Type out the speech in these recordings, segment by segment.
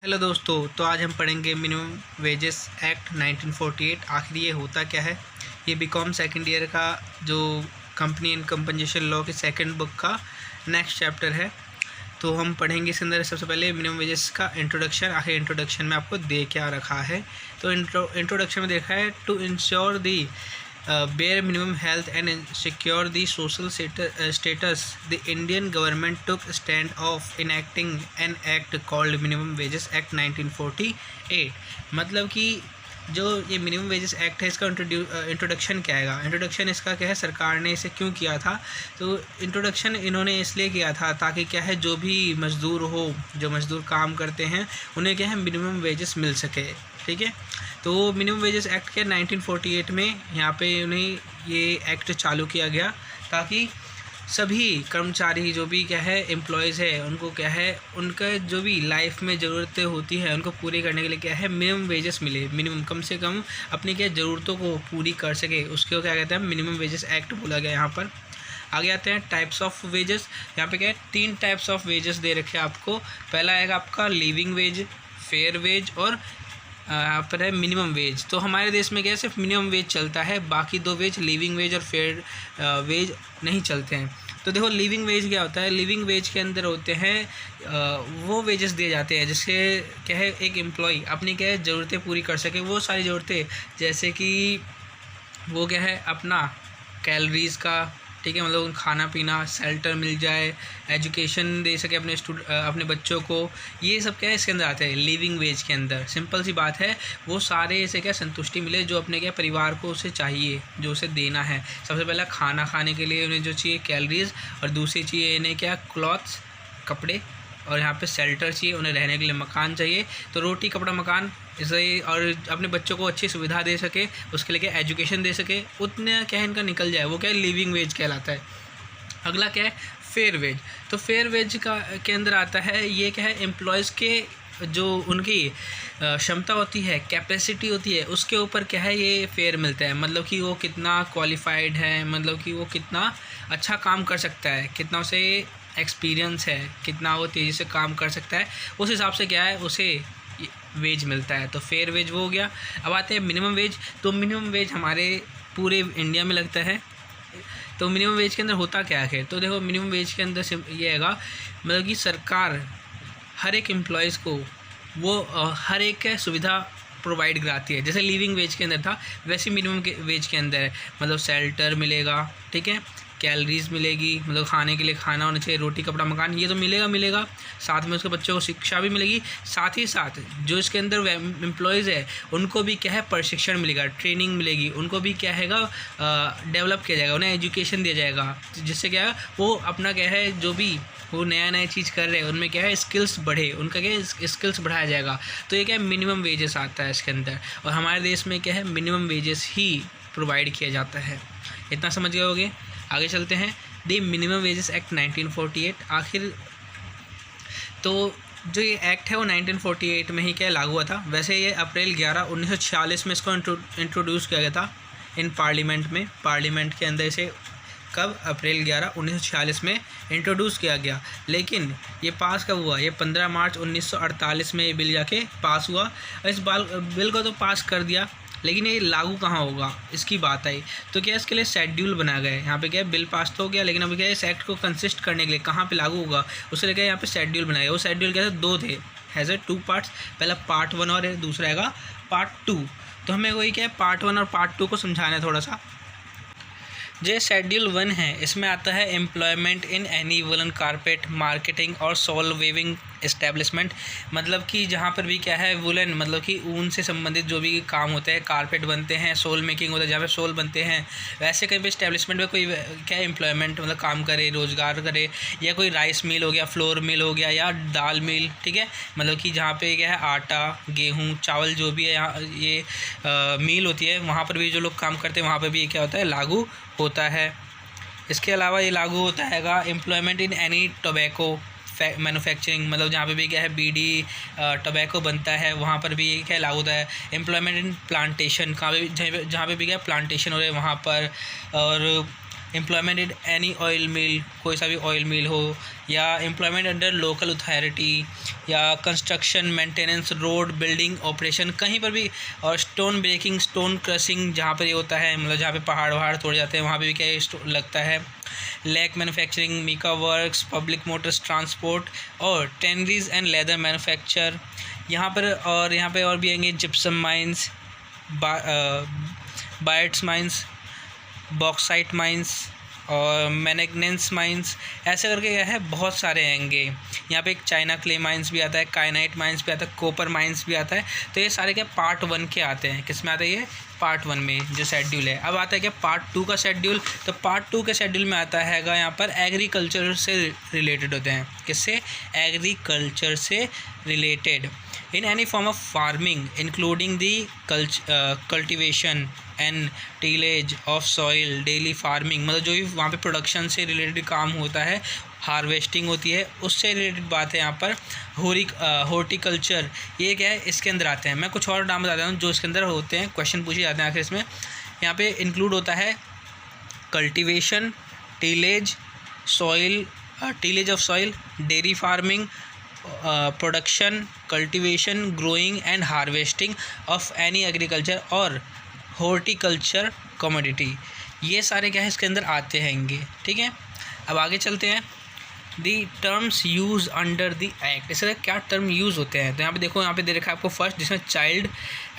Hello दोस्तों, तो आज हम पढ़ेंगे मिनिमम वेजेस एक्ट 1948। आखिर ये होता क्या है। ये बीकॉम सेकेंड ईयर का जो कंपनी एंड कंपनसेशन लॉ के सेकंड बुक का नेक्स्ट चैप्टर है। तो हम पढ़ेंगे इसके अंदर सबसे पहले मिनिमम वेजेस का इंट्रोडक्शन। आखिर इंट्रोडक्शन में आपको दे क्या रखा है। तो इंट्रोडक्शन में देखा है to ensure the bare minimum health and secure the social status, the Indian government took stand of enacting an act called Minimum Wages Act 1948। मतलब कि जो ये मिनिमम वेजेस एक्ट है इसका इंट्रोडक्शन क्या है। इंट्रोडक्शन इसका क्या है, सरकार ने इसे क्यों किया था। तो इंट्रोडक्शन इन्होंने इसलिए किया था ताकि क्या है, जो भी मज़दूर हो, जो मज़दूर काम करते हैं, उन्हें क्या है मिनिमम वेजेस मिल सके। ठीक है, तो मिनिमम वेजेस एक्ट के 1948 में यहाँ पे उन्हें ये एक्ट चालू किया गया ताकि सभी कर्मचारी जो भी क्या है एम्प्लॉयज़ है, उनको क्या है, उनका जो भी लाइफ में ज़रूरतें होती हैं उनको पूरी करने के लिए क्या है मिनिमम वेजेस मिले। मिनिमम कम से कम अपनी क्या ज़रूरतों को पूरी कर सके, उसको क्या कहते हैं मिनिमम वेजेस एक्ट बोला गया। यहाँ पर आगे आते हैं टाइप्स ऑफ वेजेस। यहाँ पे क्या है 3 टाइप्स ऑफ वेजेस दे रखे हैं आपको। पहला आएगा आपका लिविंग वेज, फेयर वेज और यहाँ पर है मिनिमम वेज। तो हमारे देश में क्या है सिर्फ मिनिमम वेज चलता है, बाकी 2 वेज लिविंग वेज और फेयर वेज नहीं चलते हैं। तो देखो लिविंग वेज क्या होता है। लिविंग वेज के अंदर होते हैं वो वेजेस दिए जाते हैं जिससे क्या है एक एम्प्लॉय अपनी क्या है ज़रूरतें पूरी कर सके। वो सारी ज़रूरतें जैसे कि वो क्या है अपना कैलोरीज़ का, ठीक है, मतलब खाना पीना, शेल्टर मिल जाए, एजुकेशन दे सके अपने बच्चों को, ये सब क्या है इसके अंदर आते हैं लिविंग वेज के अंदर। सिंपल सी बात है, वो सारे ऐसे क्या संतुष्टि मिले जो अपने क्या परिवार को उसे चाहिए, जो उसे देना है। सबसे पहला खाना खाने के लिए उन्हें जो चाहिए कैलोरीज, और दूसरी चाहिए इन्हें क्या क्लॉथ्स कपड़े, और यहाँ पे शेल्टर चाहिए, उन्हें रहने के लिए मकान चाहिए। तो रोटी कपड़ा मकान इसे, और अपने बच्चों को अच्छी सुविधा दे सके, उसके लिए क्या एजुकेशन दे सके, उतना क्या है इनका निकल जाए, वो क्या है लिविंग वेज कहलाता है। अगला क्या है फेयर वेज। तो फेयर वेज का के अंदर आता है ये क्या है एम्प्लॉयज़ के जो उनकी क्षमता होती है, कैपेसिटी होती है, उसके ऊपर क्या है ये फेयर मिलता है। मतलब कि वो कितना क्वालिफाइड है, मतलब कि वो कितना अच्छा काम कर सकता है, कितना उसे एक्सपीरियंस है, कितना वो तेज़ी से काम कर सकता है, उस हिसाब से क्या है उसे वेज मिलता है। तो फेयर वेज वो हो गया। अब आते हैं मिनिमम वेज। तो मिनिमम वेज हमारे पूरे इंडिया में लगता है। तो मिनिमम वेज के अंदर होता क्या है। तो देखो मिनिमम वेज के अंदर ये हैगा, मतलब कि सरकार हर एक एम्प्लॉयज़ को वो हर एक सुविधा प्रोवाइड कराती है। जैसे लिविंग वेज के अंदर था वैसे मिनिमम वेज के अंदर है, मतलब शेल्टर मिलेगा, ठीक है, कैलोरीज मिलेगी, मतलब खाने के लिए खाना होना चाहिए, रोटी कपड़ा मकान, ये तो मिलेगा। साथ में उसके बच्चों को शिक्षा भी मिलेगी। साथ ही साथ जो इसके अंदर एम्प्लॉयज़ है उनको भी क्या है प्रशिक्षण मिलेगा, ट्रेनिंग मिलेगी, उनको भी क्या हैगा डेवलप किया जाएगा, उन्हें एजुकेशन दिया जाएगा, जिससे क्या है वो अपना क्या है जो भी वो नया चीज़ कर रहे हैं उनमें क्या है स्किल्स बढ़े, उनका क्या है स्किल्स बढ़ाया जाएगा। तो ये क्या है मिनिमम वेजेस आता है इसके अंदर। और हमारे देश में क्या है मिनिमम वेजेस ही प्रोवाइड किया जाता है। इतना समझ गए होगे। आगे चलते हैं द मिनिमम वेजेस एक्ट 1948। आखिर तो जो ये एक्ट है वो 1948 में ही क्या लागू हुआ था। वैसे ये अप्रैल 11 1946 में इसको इंट्रोड्यूस किया गया था इन पार्लियामेंट में। पार्लियामेंट के अंदर इसे कब अप्रैल 11 1946 में इंट्रोड्यूस किया गया। लेकिन ये पास कब हुआ, ये 15 मार्च 1948 में ये बिल जाके पास हुआ। इस बिल को तो पास कर दिया, लेकिन ये लागू कहाँ होगा इसकी बात आई। तो क्या इसके लिए शेड्यूल बना गया है। यहाँ पे क्या है बिल पास तो हो गया, लेकिन अभी क्या है इस एक्ट को कंसिस्ट करने के लिए कहाँ पे लागू होगा उसके लिए क्या यहाँ पे शेड्यूल बनाया गया। वो शेड्यूल क्या है 2 थे, हैज़ ए 2 पार्ट्स। पहला पार्ट 1 और दूसरा हैगा पार्ट 2। तो हमें वही क्या है पार्ट 1 और पार्ट 2 को समझाना है थोड़ा सा। जो शेड्यूल 1 है इसमें आता है employment in any woollen carpet marketing और सोल वेविंग एस्टेब्लिशमेंट। मतलब कि जहाँ पर भी क्या है वुलन, मतलब कि ऊन से संबंधित जो भी काम होते हैं, कारपेट बनते हैं, सोल मेकिंग होता है जहाँ पे सोल बनते हैं, वैसे कहीं पे एस्टेब्लिशमेंट में कोई क्या एम्प्लॉयमेंट मतलब काम करे, रोज़गार करे, या कोई राइस मिल हो गया, फ्लोर मिल हो गया, या दाल मिल, ठीक है, मतलब कि जहाँ पे क्या है आटा गेहूँ चावल जो भी है यहाँ ये मिल होती है, वहाँ पर भी जो लोग काम करते हैं वहाँ पर भी ये क्या होता है लागू होता है। इसके अलावा ये लागू होता हैगा employment in any tobacco manufacturing, मतलब जहाँ पे भी क्या है बीड़ी टोबैको बनता है वहाँ पर भी क्या लागू होता है। एम्प्लॉयमेंट इन प्लांटेशन, जहाँ पे भी क्या प्लांटेशन हो रहे हैं वहाँ पर। और एम्प्लॉयमेंट इन एनी ऑयल मिल, कोई सा भी ऑयल मिल हो, या एम्प्लॉयमेंट अंडर लोकल अथॉरिटी, या construction, maintenance, road building operation, कहीं पर भी। और स्टोन ब्रेकिंग, स्टोन क्रशिंग, जहाँ पर ये होता है, मतलब जहाँ पे पहाड़ वहाड़ तोड़ जाते हैं वहाँ पे भी क्या ये लगता है। Lac manufacturing, mica works, public motors transport, और टेनरीज एंड लेदर मैन्युफैक्चर यहाँ पर। और यहाँ पे और भी आएंगे gypsum mines, barytes mines, bauxite mines और मैग्नेंस माइंस, ऐसे करके क्या है बहुत सारे आएंगे। यहाँ पे एक चाइना क्ले माइंस भी आता है, काइनाइट माइंस भी आता है, कॉपर माइंस भी आता है। तो ये सारे क्या पार्ट 1 के आते हैं। किस में आता है ये? पार्ट 1 में जो शेड्यूल है। अब आता है क्या पार्ट 2 का शेड्यूल। तो पार्ट 2 के शेड्यूल में आता है यहाँ पर एग्रीकल्चर से रिलेटेड होते हैं। किससे? एग्रीकल्चर से related. In any form of farming including the cultivation and tillage of soil, daily farming, मतलब जो भी वहाँ पे प्रोडक्शन से रिलेटेड काम होता है, हार्वेस्टिंग होती है, उससे रिलेटेड बात है यहाँ पर। हॉर्टिकल्चर ये क्या है, इसके अंदर आते हैं। मैं कुछ और नाम बताता हूँ जो इसके अंदर होते हैं, क्वेश्चन पूछे जाते हैं आखिर इसमें। यहाँ पे इंक्लूड होता है cultivation, tillage, soil, tillage of soil, dairy farming, production, cultivation, growing and harvesting of any agriculture और हॉर्टिकल्चर कमोडिटी। ये सारे क्या है इसके अंदर आते हैंगे। ठीक है, अब आगे चलते हैं। दी terms use under the act, इससे क्या टर्म यूज़ होते हैं। तो यहाँ पे देखो, यहाँ पे दे रखा है आपको फर्स्ट, जिसमें चाइल्ड,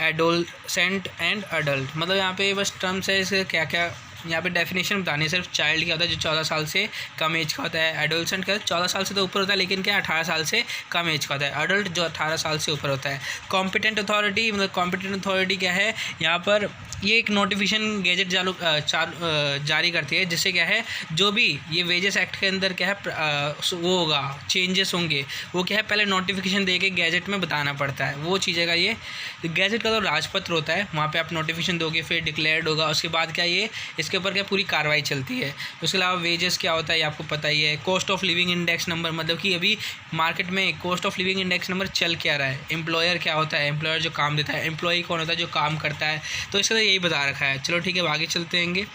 एडोलसेंट एंड अडल्ट, मतलब यहाँ पे बस टर्म्स है। इसके क्या क्या यहाँ पे डेफिनेशन बतानी है। सिर्फ चाइल्ड क्या होता है जो 14 साल से कम एज का होता है, एडोलसेंट क्या 14 साल से तो ऊपर होता है लेकिन क्या 18 साल से कम एज का होता है, अडल्ट जो 18 साल से ऊपर होता है। कॉम्पिटेंट अथॉरिटी, मतलब कॉम्पिटेंट अथॉरिटी क्या है यहाँ पर, ये एक नोटिफिकेशन गैजेट जारी करती है, जिससे क्या है जो भी ये वेजेस एक्ट के अंदर क्या है वो होगा, चेंजेस होंगे, वो क्या है पहले नोटिफिकेशन दे के गैजेट में बताना पड़ता है। वो चीज़ का ये गैजेट का तो राजपत्र होता है, वहाँ पे आप नोटिफिकेशन दोगे, फिर डिक्लेयर्ड होगा, उसके बाद क्या ये इसके ऊपर क्या पूरी कार्रवाई चलती है। उसके अलावा वेजेस क्या होता है ये आपको पता ही है। Cost of living index number, मतलब कि अभी मार्केट में cost of living index number चल क्या रहा है। एम्प्लॉयर क्या होता है, एम्प्लॉयर जो काम देता है, एम्प्लॉई कौन होता है जो काम करता है। तो इसका यही बता रखा है। चलो ठीक है, आगे चलते हैंगे।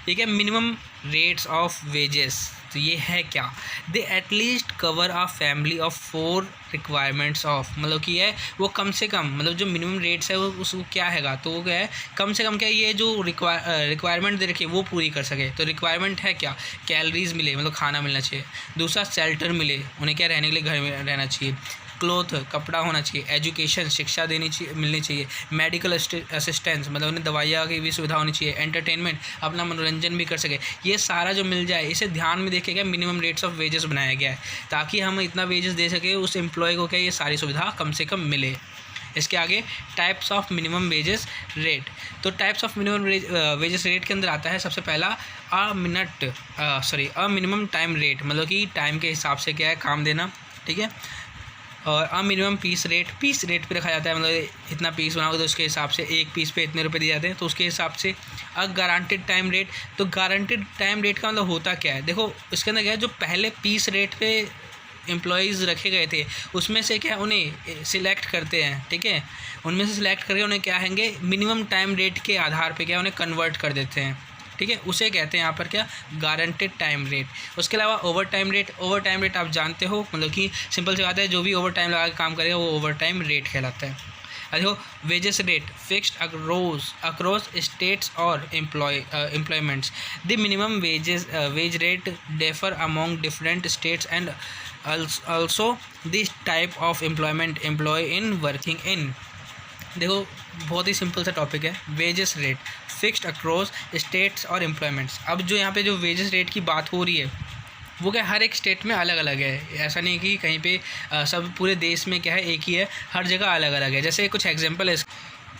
ये क्या मिनिमम रेट्स ऑफ वेजेस, तो ये है क्या, they at least cover a family of 4 requirements of, मतलब कि है वो कम से कम, मतलब जो मिनिमम रेट्स है वो उसको क्या हैगा, तो वो क्या है कम से कम क्या ये जो रिक्वायरमेंट दे रखी है वो पूरी कर सके। तो रिक्वायरमेंट है क्या, कैलोरीज मिले, मतलब खाना मिलना चाहिए। दूसरा शेल्टर मिले, उन्हें क्या रहने के लिए घर में रहना चाहिए। क्लोथ, कपड़ा होना चाहिए। एजुकेशन, शिक्षा मिलनी चाहिए। मेडिकल असिस्टेंस, मतलब उन्हें दवाइयाँ की भी सुविधा होनी चाहिए। एंटरटेनमेंट, अपना मनोरंजन भी कर सके। ये सारा जो मिल जाए, इसे ध्यान में देखे गया मिनिमम रेट्स ऑफ वेजेस बनाया गया है, ताकि हम इतना वेजेस दे सके उस एम्प्लॉय को क्या ये सारी सुविधा कम से कम मिले। इसके आगे types of minimum wages rate. तो types of minimum wages rate के अंदर आता है सबसे पहला अ मिनिमम टाइम रेट, मतलब कि टाइम के हिसाब से क्या है काम देना। ठीक है, और अ मिनिमम पीस रेट पे रखा जाता है, मतलब इतना पीस बनाओगे तो उसके हिसाब से एक पीस पे इतने रुपए दिए जाते हैं, तो उसके हिसाब से। अ गारंटेड टाइम रेट, तो गारंटेड टाइम रेट का मतलब होता क्या है, देखो इसके अंदर क्या है जो पहले पीस रेट पे एम्प्लॉयज़ रखे गए थे उसमें से क्या उन्हें सिलेक्ट करते हैं। ठीक है, उनमें से सिलेक्ट करके उन्हें क्या हैंगे मिनिमम टाइम रेट के आधार पर क्या उन्हें कन्वर्ट कर देते हैं। ठीक है, उसे कहते हैं यहाँ पर क्या गारंटेड टाइम रेट। उसके अलावा ओवर टाइम रेट आप जानते हो, मतलब कि सिंपल सी बात है, जो भी ओवर टाइम लगा के काम करेगा वो ओवर टाइम रेट कहलाता है। देखो wages rate fixed across states और employments. The minimum wage rate differ among different states and also this type of employment employee in working in। देखो बहुत ही सिंपल सा टॉपिक है, wages rate fixed across states और employments. अब जो यहाँ पे जो वेजेस रेट की बात हो रही है वो क्या हर एक स्टेट में अलग अलग है, ऐसा नहीं कि कहीं पे सब पूरे देश में क्या है एक ही है, हर जगह अलग अलग है। जैसे कुछ एग्जांपल है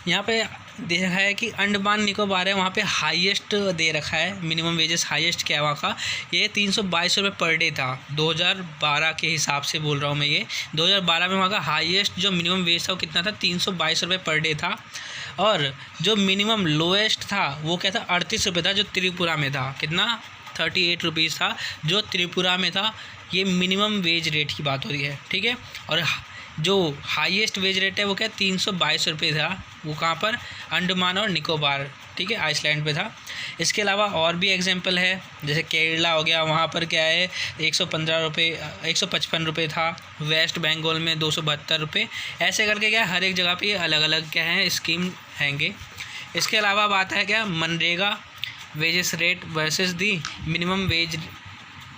यहाँ पे दे रखा है कि अंडमान निकोबार है, वहाँ पे हाईएस्ट दे रखा है मिनिमम वेजेस। हाईएस्ट क्या है वहाँ का, ये 322 रुपये पर डे था 2012 के हिसाब से बोल रहा हूँ मैं। ये 2012 में वहाँ का हाईएस्ट जो मिनिमम वेज था वो कितना था, 322 रुपये पर डे था। और जो मिनिमम लोएस्ट था वो क्या था, 38 रुपये था, जो त्रिपुरा में था। कितना, 38 रुपीज़ था जो त्रिपुरा में था। ये मिनिमम वेज रेट की बात हो रही है। ठीक है, और जो हाईएस्ट वेज रेट है वो क्या 322 रुपये था, वो कहाँ पर, अंडमान और निकोबार, ठीक है, आइसलैंड पे था। इसके अलावा और भी एग्जांपल है, जैसे केरला हो गया, वहाँ पर क्या है 155 रुपये था, वेस्ट बंगाल में 272 रुपये, ऐसे करके क्या हर एक जगह पे अलग अलग क्या है स्कीम हैंगे। इसके अलावा बात है क्या मनरेगा वेजेस रेट वर्सेस दी मिनिमम वेज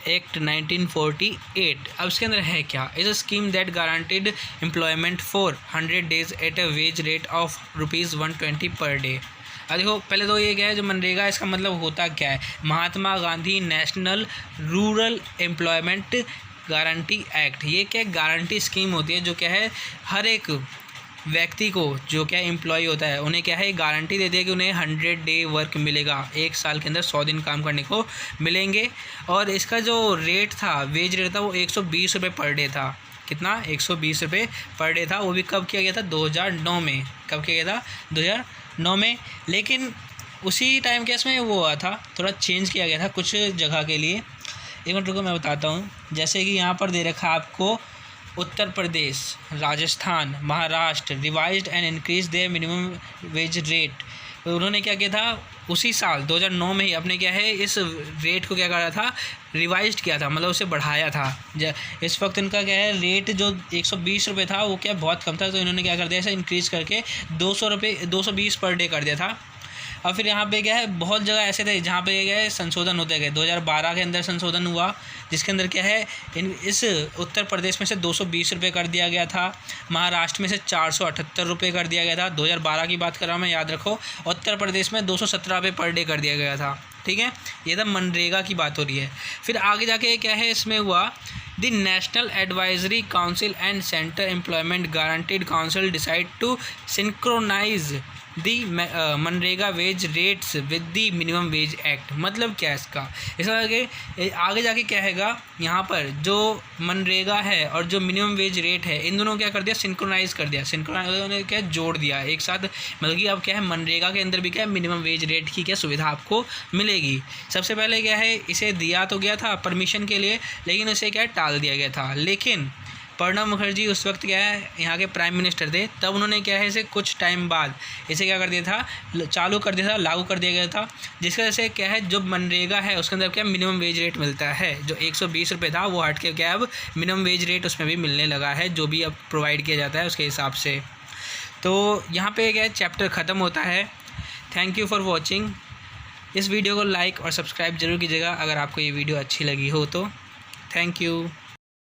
एक्ट 1948। अब इसके अंदर है क्या, is a scheme that guaranteed employment for 100 days at a wage rate of ₹120 per day. अब देखो पहले तो ये क्या है, जो मनरेगा इसका मतलब होता क्या है, Mahatma Gandhi national rural employment guarantee act. ये क्या गारंटी स्कीम होती है जो क्या है हर एक व्यक्ति को जो क्या एम्प्लॉय होता है उन्हें क्या है गारंटी देती है कि उन्हें 100 डे वर्क मिलेगा, एक साल के अंदर 100 दिन काम करने को मिलेंगे। और इसका जो रेट था, वेज रेट था, वो 120 रुपये पर डे था। कितना, 120 रुपये पर डे था। वो भी कब किया गया था, 2009 में। कब किया गया था, 2009 में। लेकिन उसी टाइम के इसमें वो हुआ था, थोड़ा चेंज किया गया था कुछ जगह के लिए। एक मिनट रुको मैं बताता हूँ। जैसे कि यहाँ पर दे रखा आपको Uttar Pradesh, Rajasthan, Maharashtra revised and increase their minimum wage rate. तो उन्होंने क्या किया था, उसी साल 2009 में ही अपने क्या है इस रेट को क्या करा था, रिवाइज्ड किया था, मतलब उसे बढ़ाया था। इस वक्त इनका क्या है रेट जो 120 रुपये था वो क्या बहुत कम था, तो इन्होंने क्या कर दिया, इसे इंक्रीज़ करके 220 पर डे कर दिया था। और फिर यहाँ पे क्या है बहुत जगह ऐसे थे जहाँ पे क्या है संशोधन होते गए। 2012 के अंदर संशोधन हुआ जिसके अंदर क्या है इस उत्तर प्रदेश में से 220 रुपये कर दिया गया था, महाराष्ट्र में से 478 रुपये कर दिया गया था। 2012 की बात कर रहा हूँ मैं, याद रखो। उत्तर प्रदेश में 217 रुपये पर डे कर दिया गया था, ठीक है। ये तो मनरेगा की बात हो रही है। फिर आगे जाके क्या है इसमें हुआ, the national advisory council and centre employment guaranteed council decide to synchronise the MNREGA wage rates with the minimum wage act. मतलब क्या है इसका आगे जाके क्या हैगा, यहाँ पर जो मनरेगा है और जो मिनिमम वेज रेट है इन दोनों क्या कर दिया, सिंक्रोनाइज़ कर दिया। सिंक्रोनाइज ने क्या जोड़ दिया एक साथ, मतलब कि अब क्या है मनरेगा के अंदर भी क्या है मिनिमम वेज रेट की क्या सुविधा आपको मिलेगी। सबसे पहले क्या है इसे दिया तो गया था परमिशन के लिए, लेकिन उसे क्या टाल दिया गया था। लेकिन प्रणब मुखर्जी उस वक्त क्या है यहाँ के प्राइम मिनिस्टर थे, तब उन्होंने क्या है इसे कुछ टाइम बाद इसे क्या कर दिया था, चालू कर दिया था, लागू कर दिया गया था। जिसकी वजह से क्या है जो मनरेगा है उसके अंदर क्या मिनिमम वेज रेट मिलता है, जो 120 रुपये था वो हट के क्या अब मिनिमम वेज रेट उसमें भी मिलने लगा है, जो भी अब प्रोवाइड किया जाता है उसके हिसाब से। तो यहाँ पे क्या है चैप्टर ख़त्म होता है। Thank you for watching. इस वीडियो को लाइक और सब्सक्राइब जरूर कीजिएगा अगर आपको ये वीडियो अच्छी लगी हो तो। Thank you.